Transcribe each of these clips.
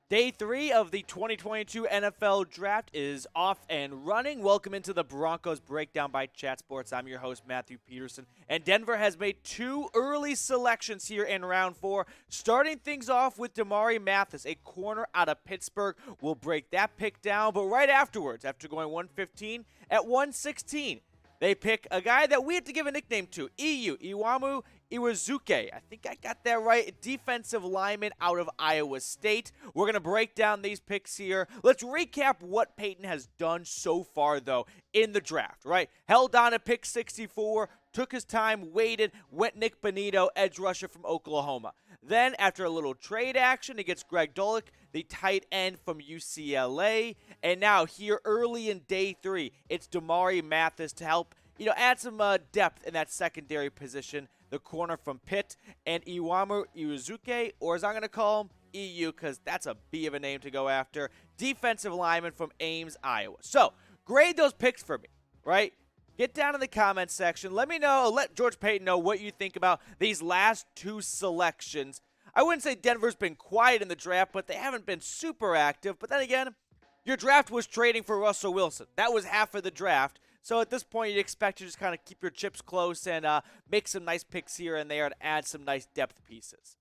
Day 3 of the 2022 NFL Draft is off and running. Welcome into the Broncos Breakdown by Chat Sports. I'm your host, Matthew Peterson. And Denver has made 2 early selections here in round 4. Starting things off with Damarri Mathis, a corner out of Pittsburgh. We'll break that pick down. But right afterwards, after going 115, at 116, they pick a guy that we have to give a nickname to, Eyioma Uwazurike. I think I got that right. Defensive lineman out of Iowa State. We're going to break down these picks here. Let's recap what Paton has done so far, though, in the draft, right? Held on at pick 64, took his time, waited, went Nik Bonitto, edge rusher from Oklahoma. Then, after a little trade action, he gets Greg Dulcich, the tight end from UCLA. And now, here early in day 3, it's Damarri Mathis to help, add some depth in that secondary position. The corner from Pitt, and Eyioma Uwazurike, or as I'm going to call him, EU, because that's a B of a name to go after, defensive lineman from Ames, Iowa. So, grade those picks for me, right? Get down in the comments section. Let me know, let George Paton know what you think about these last 2 selections. I wouldn't say Denver's been quiet in the draft, but they haven't been super active. But then again, your draft was trading for Russell Wilson. That was half of the draft. So at this point, you'd expect to just kind of keep your chips close and make some nice picks here and there and add some nice depth pieces.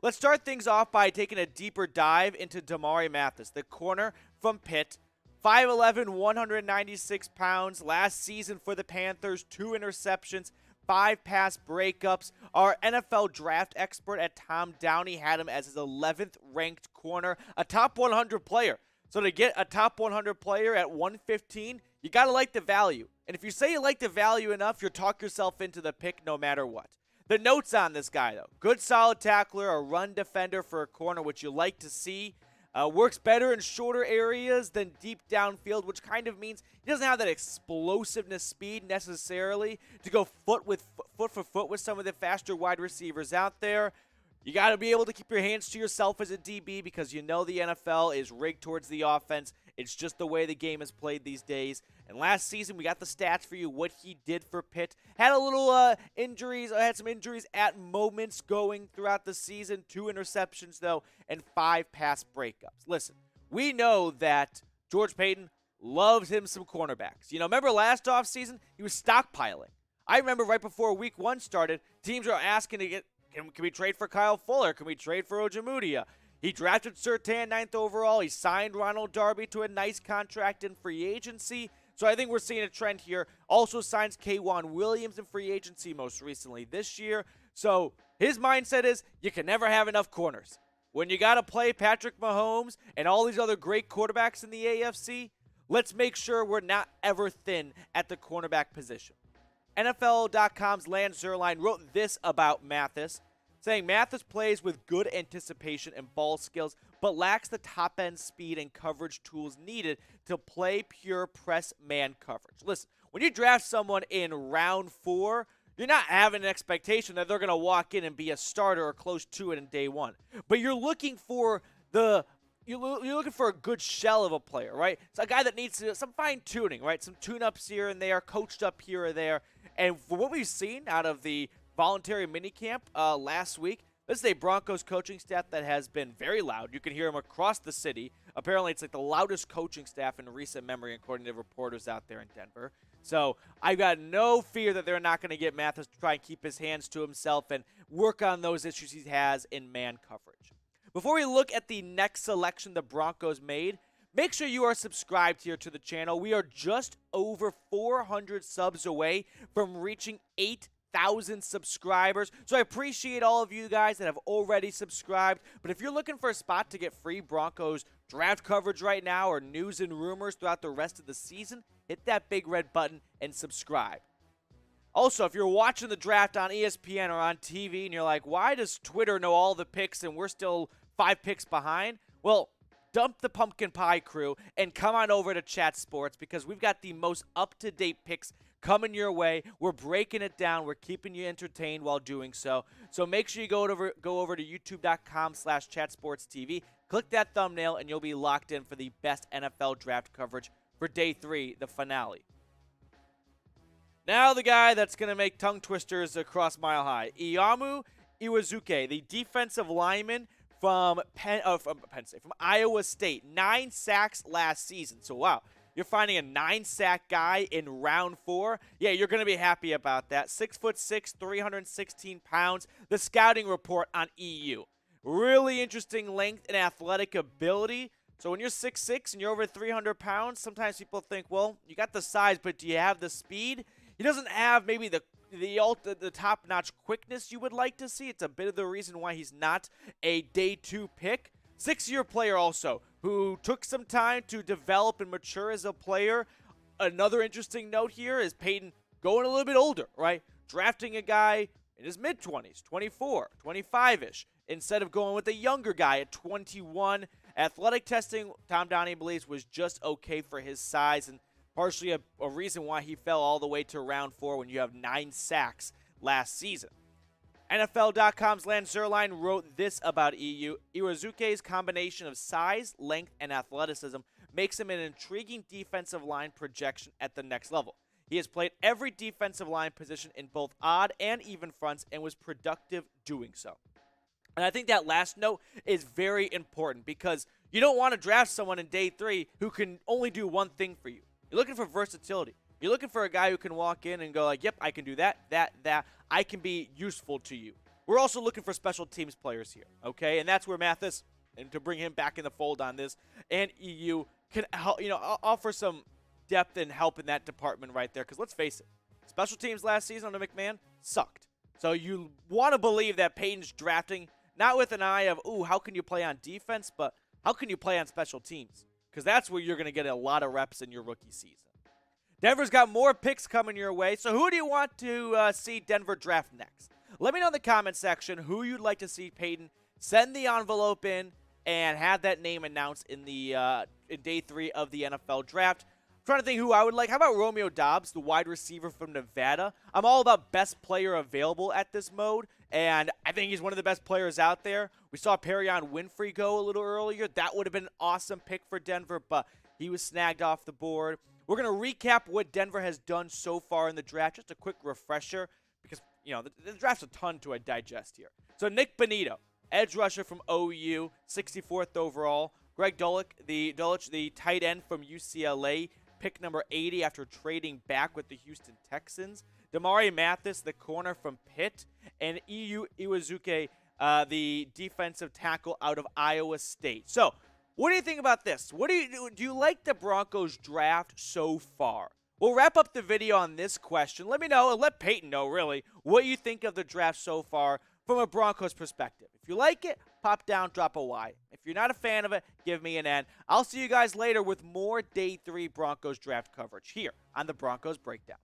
Let's start things off by taking a deeper dive into Damarri Mathis, the corner from Pitt. 5'11", 196 pounds. Last season for the Panthers, 2 interceptions, 5 pass breakups. Our NFL draft expert at Tom Downey had him as his 11th ranked corner, a top 100 player. So to get a top 100 player at 115, you got to like the value. And if you say you like the value enough, you'll talk yourself into the pick no matter what. The notes on this guy, though. Good solid tackler, a run defender for a corner, which you like to see. Works better in shorter areas than deep downfield, which kind of means he doesn't have that explosiveness speed necessarily to go foot for foot with some of the faster wide receivers out there. You got to be able to keep your hands to yourself as a DB because you know the NFL is rigged towards the offense. It's just the way the game is played these days. And last season, we got the stats for you, what he did for Pitt. Had a little injuries, had some injuries at moments going throughout the season. 2 interceptions, though, and 5 pass breakups. Listen, we know that George Paton loves him some cornerbacks. Remember last offseason? He was stockpiling. I remember right before week 1 started, teams were asking to get, can we trade for Kyle Fuller? Can we trade for Ojemudia? He drafted Surtain 9th overall. He signed Ronald Darby to a nice contract in free agency. So I think we're seeing a trend here. Also signs K'Wan Williams in free agency most recently this year. So his mindset is you can never have enough corners. When you got to play Patrick Mahomes and all these other great quarterbacks in the AFC, let's make sure we're not ever thin at the cornerback position. NFL.com's Lance Zierlein wrote this about Mathis, saying Mathis plays with good anticipation and ball skills, but lacks the top-end speed and coverage tools needed to play pure press man coverage. Listen, when you draft someone in round 4, you're not having an expectation that they're going to walk in and be a starter or close to it in day 1. But you're looking for you're looking for a good shell of a player, right? It's a guy that needs some fine-tuning, right? Some tune-ups here and there, coached up here or there. And for what we've seen out of the voluntary minicamp last week, this is a Broncos coaching staff that has been very loud. You can hear them across the city. Apparently, it's like the loudest coaching staff in recent memory, according to reporters out there in Denver. So I've got no fear that they're not going to get Mathis to try and keep his hands to himself and work on those issues he has in man coverage. Before we look at the next selection the Broncos made, make sure you are subscribed here to the channel. We are just over 400 subs away from reaching 8,000 subscribers. So I appreciate all of you guys that have already subscribed. But if you're looking for a spot to get free Broncos draft coverage right now or news and rumors throughout the rest of the season, hit that big red button and subscribe. Also, if you're watching the draft on ESPN or on TV and you're like, why does Twitter know all the picks and we're still 5 picks behind? Well, dump the pumpkin pie crew and come on over to Chat Sports because we've got the most up-to-date picks coming your way. We're breaking it down. We're keeping you entertained while doing so. So make sure you go over to youtube.com/chatsportstv. Click that thumbnail and you'll be locked in for the best NFL draft coverage for Day 3, the finale. Now the guy that's going to make tongue twisters across Mile High, Eyioma Uwazurike, the defensive lineman from from Iowa State. 9 sacks last season. So, wow. You're finding a 9-sack guy in round 4. Yeah, you're going to be happy about that. 6'6", 316 pounds. The scouting report on EU. Really interesting length and athletic ability. So when you're 6'6" and you're over 300 pounds, sometimes people think, well, you got the size, but do you have the speed? He doesn't have maybe the top-notch quickness you would like to see. It's a bit of the reason why he's not a day 2 pick. 6-year player also, who took some time to develop and mature as a player. Another interesting note here is Paton going a little bit older, right? Drafting a guy in his mid-20s, 24, 25-ish, instead of going with a younger guy at 21. Athletic testing, Tom Downey believes, was just okay for his size, and partially a reason why he fell all the way to round 4 when you have 9 sacks last season. NFL.com's Lance Zierlein wrote this about EU. Uwazurike's combination of size, length, and athleticism makes him an intriguing defensive line projection at the next level. He has played every defensive line position in both odd and even fronts and was productive doing so. And I think that last note is very important because you don't want to draft someone in day 3 who can only do one thing for you. You're looking for versatility. You're looking for a guy who can walk in and go like, yep, I can do that. I can be useful to you. We're also looking for special teams players here, okay? And that's where Mathis, and to bring him back in the fold on this, and EU can help, offer some depth and help in that department right there. Because let's face it, special teams last season under McMahon sucked. So you want to believe that Paton's drafting, not with an eye of, ooh, how can you play on defense, but how can you play on special teams? Because that's where you're going to get a lot of reps in your rookie season. Denver's got more picks coming your way, so who do you want to see Denver draft next? Let me know in the comment section who you'd like to see Paton send the envelope in and have that name announced in day 3 of the NFL Draft. I'm trying to think who I would like. How about Romeo Doubs, the wide receiver from Nevada? I'm all about best player available at this mode, and I think he's one of the best players out there. We saw Perion Winfrey go a little earlier. That would have been an awesome pick for Denver, but he was snagged off the board. We're going to recap what Denver has done so far in the draft. Just a quick refresher because, the draft's a ton to digest here. So Nik Bonitto, edge rusher from OU, 64th overall. Greg Dulcich, the tight end from UCLA, pick number 80 after trading back with the Houston Texans. Damarri Mathis, the corner from Pitt. And Uwazurike, the defensive tackle out of Iowa State. So, what do you think about this? Do you like the Broncos draft so far? We'll wrap up the video on this question. Let me know, and let Paton know, really, what you think of the draft so far from a Broncos perspective. If you like it, pop down, drop a Y. If you're not a fan of it, give me an N. I'll see you guys later with more Day 3 Broncos draft coverage here on the Broncos Breakdown.